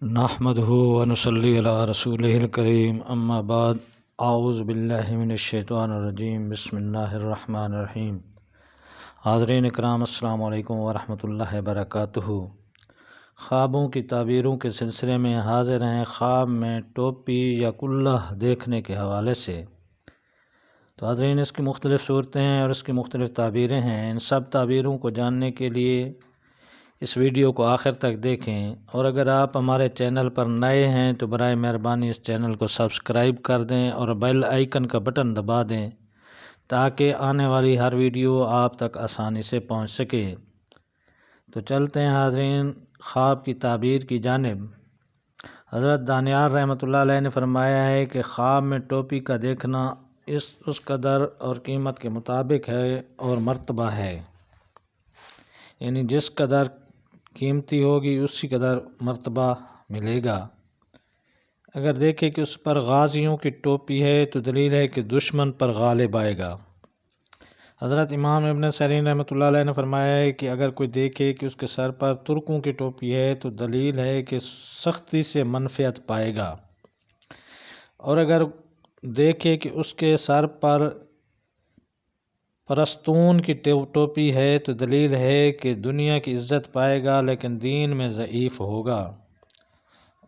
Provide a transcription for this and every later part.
نحمدہ ونصلی علی رسولہ الکریم اما بعد اعوذ باللہ من الشیطان الرجیم بسم اللہ الرحمن الرحیم۔ حاضرین اکرام السلام علیکم ورحمۃ اللہ وبرکاتہ۔ خوابوں کی تعبیروں کے سلسلے میں حاضر ہیں خواب میں ٹوپی یا کلہ دیکھنے کے حوالے سے۔ تو حاضرین، اس کی مختلف صورتیں ہیں اور اس کی مختلف تعبیریں ہیں۔ ان سب تعبیروں کو جاننے کے لیے اس ویڈیو کو آخر تک دیکھیں، اور اگر آپ ہمارے چینل پر نئے ہیں تو برائے مہربانی اس چینل کو سبسکرائب کر دیں اور بیل آئیکن کا بٹن دبا دیں تاکہ آنے والی ہر ویڈیو آپ تک آسانی سے پہنچ سکے۔ تو چلتے ہیں حاضرین خواب کی تعبیر کی جانب۔ حضرت دانیال رحمۃ اللہ علیہ نے فرمایا ہے کہ خواب میں ٹوپی کا دیکھنا اس قدر اور قیمت کے مطابق ہے اور مرتبہ ہے، یعنی جس قدر قیمتی ہوگی اسی قدر مرتبہ ملے گا۔ اگر دیکھیں کہ اس پر غازیوں کی ٹوپی ہے تو دلیل ہے کہ دشمن پر غالب آئے گا۔ حضرت امام ابن سیرین رحمۃ اللہ علیہ نے فرمایا ہے کہ اگر کوئی دیکھے کہ اس کے سر پر ترکوں کی ٹوپی ہے تو دلیل ہے کہ سختی سے منفعت پائے گا، اور اگر دیکھے کہ اس کے سر پر پرستون کی ٹوپی ہے تو دلیل ہے کہ دنیا کی عزت پائے گا لیکن دین میں ضعیف ہوگا،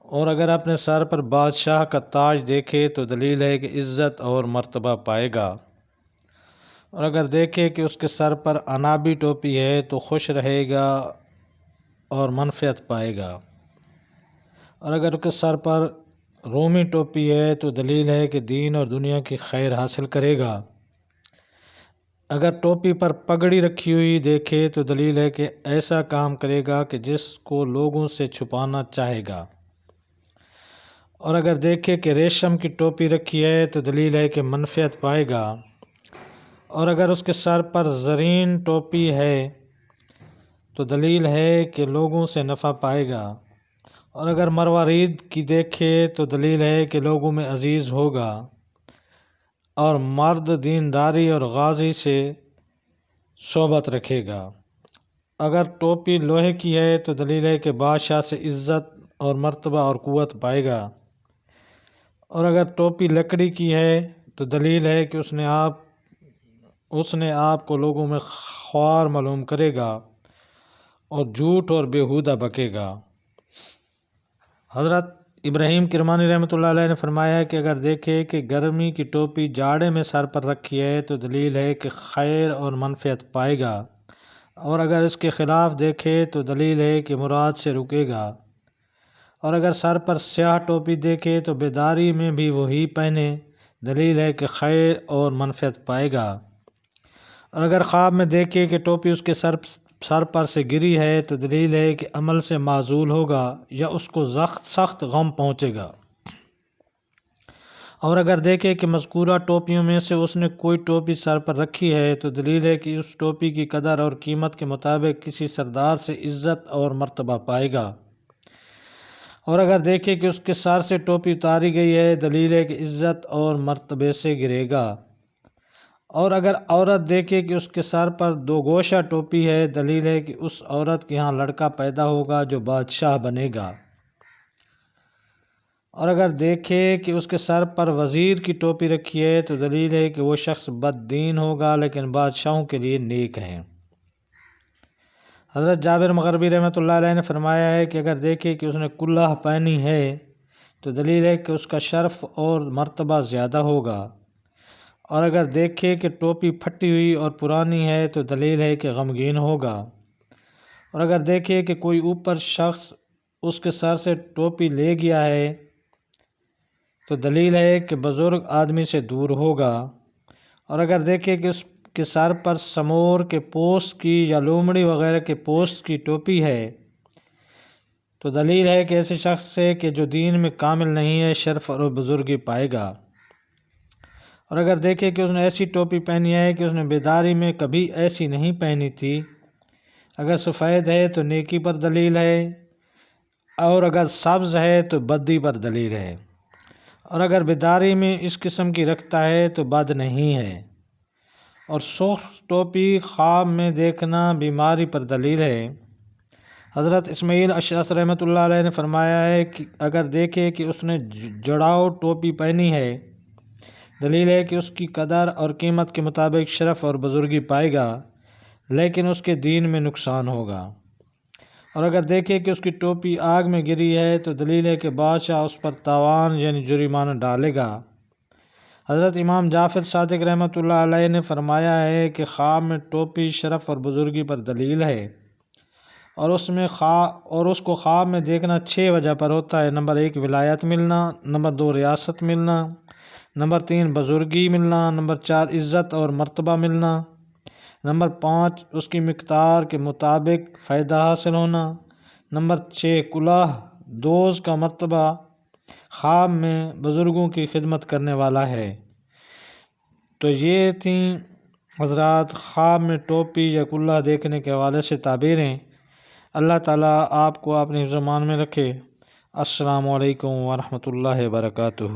اور اگر اپنے سر پر بادشاہ کا تاج دیکھے تو دلیل ہے کہ عزت اور مرتبہ پائے گا، اور اگر دیکھے کہ اس کے سر پر عنابی ٹوپی ہے تو خوش رہے گا اور منفعت پائے گا، اور اگر اس کے سر پر رومی ٹوپی ہے تو دلیل ہے کہ دین اور دنیا کی خیر حاصل کرے گا۔ اگر ٹوپی پر پگڑی رکھی ہوئی دیکھے تو دلیل ہے کہ ایسا کام کرے گا کہ جس کو لوگوں سے چھپانا چاہے گا، اور اگر دیکھے کہ ریشم کی ٹوپی رکھی ہے تو دلیل ہے کہ منفعت پائے گا، اور اگر اس کے سر پر زرین ٹوپی ہے تو دلیل ہے کہ لوگوں سے نفع پائے گا، اور اگر مروارید کی دیکھے تو دلیل ہے کہ لوگوں میں عزیز ہوگا، اور مرد دینداری اور غازی سے صحبت رکھے گا۔ اگر ٹوپی لوہے کی ہے تو دلیل ہے کہ بادشاہ سے عزت اور مرتبہ اور قوت پائے گا، اور اگر ٹوپی لکڑی کی ہے تو دلیل ہے کہ اس نے آپ کو لوگوں میں خوار معلوم کرے گا اور جھوٹ اور بیہودہ بکے گا۔ حضرت ابراہیم کرمانی رحمۃ اللہ علیہ نے فرمایا ہے کہ اگر دیکھے کہ گرمی کی ٹوپی جاڑے میں سر پر رکھی ہے تو دلیل ہے کہ خیر اور منفعت پائے گا، اور اگر اس کے خلاف دیکھے تو دلیل ہے کہ مراد سے رکے گا، اور اگر سر پر سیاہ ٹوپی دیکھے تو بیداری میں بھی وہی پہنے، دلیل ہے کہ خیر اور منفعت پائے گا، اور اگر خواب میں دیکھے کہ ٹوپی اس کے سر پر سے گری ہے تو دلیل ہے کہ عمل سے معزول ہوگا یا اس کو سخت غم پہنچے گا، اور اگر دیکھے کہ مذکورہ ٹوپیوں میں سے اس نے کوئی ٹوپی سر پر رکھی ہے تو دلیل ہے کہ اس ٹوپی کی قدر اور قیمت کے مطابق کسی سردار سے عزت اور مرتبہ پائے گا، اور اگر دیکھے کہ اس کے سر سے ٹوپی اتاری گئی ہے دلیل ہے کہ عزت اور مرتبے سے گرے گا، اور اگر عورت دیکھے کہ اس کے سر پر دو گوشہ ٹوپی ہے دلیل ہے کہ اس عورت کے ہاں لڑکا پیدا ہوگا جو بادشاہ بنے گا، اور اگر دیکھے کہ اس کے سر پر وزیر کی ٹوپی رکھی ہے تو دلیل ہے کہ وہ شخص بد دین ہوگا لیکن بادشاہوں کے لیے نیک ہے۔ حضرت جابر مغربی رحمۃ اللہ علیہ نے فرمایا ہے کہ اگر دیکھے کہ اس نے کلہ پہنی ہے تو دلیل ہے کہ اس کا شرف اور مرتبہ زیادہ ہوگا، اور اگر دیکھے کہ ٹوپی پھٹی ہوئی اور پرانی ہے تو دلیل ہے کہ غمگین ہوگا، اور اگر دیکھے کہ کوئی اوپر شخص اس کے سر سے ٹوپی لے گیا ہے تو دلیل ہے کہ بزرگ آدمی سے دور ہوگا، اور اگر دیکھے کہ اس کے سر پر سمور کے پوست کی یا لومڑی وغیرہ کے پوست کی ٹوپی ہے تو دلیل ہے کہ ایسے شخص سے کہ جو دین میں کامل نہیں ہے شرف اور بزرگی پائے گا، اور اگر دیکھے کہ اس نے ایسی ٹوپی پہنی ہے کہ اس نے بیداری میں کبھی ایسی نہیں پہنی تھی، اگر سفید ہے تو نیکی پر دلیل ہے، اور اگر سبز ہے تو بدی پر دلیل ہے، اور اگر بیداری میں اس قسم کی رکھتا ہے تو بد نہیں ہے، اور سرخ ٹوپی خواب میں دیکھنا بیماری پر دلیل ہے، حضرت اسماعیل اشعث رحمۃ اللہ علیہ نے فرمایا ہے کہ اگر دیکھے کہ اس نے جڑاؤ ٹوپی پہنی ہے، دلیل ہے کہ اس کی قدر اور قیمت کے مطابق شرف اور بزرگی پائے گا، لیکن اس کے دین میں نقصان ہوگا۔ اور اگر دیکھے کہ اس کی ٹوپی آگ میں گری ہے تو دلیل ہے کہ بادشاہ اس پر تاوان یعنی جرمانہ ڈالے گا۔ حضرت امام جعفر صادق رحمۃ اللہ علیہ نے فرمایا ہے کہ خواب میں ٹوپی شرف اور بزرگی پر دلیل ہے، اور اس کو خواب میں دیکھنا 6 وجہ پر ہوتا ہے۔ نمبر 1 ولایت ملنا، نمبر 2 ریاست ملنا، نمبر 3 بزرگی ملنا، نمبر 4 عزت اور مرتبہ ملنا، نمبر 5 اس کی مقدار کے مطابق فائدہ حاصل ہونا، نمبر 6 کلاه دوز کا مرتبہ خواب میں بزرگوں کی خدمت کرنے والا ہے۔ تو یہ تھیں حضرات خواب میں ٹوپی یا کلاه دیکھنے کے حوالے سے تعبیریں۔ اللہ تعالیٰ آپ کو اپنے حفظ و امان میں رکھے۔ السلام علیکم ورحمۃ اللہ وبرکاتہ۔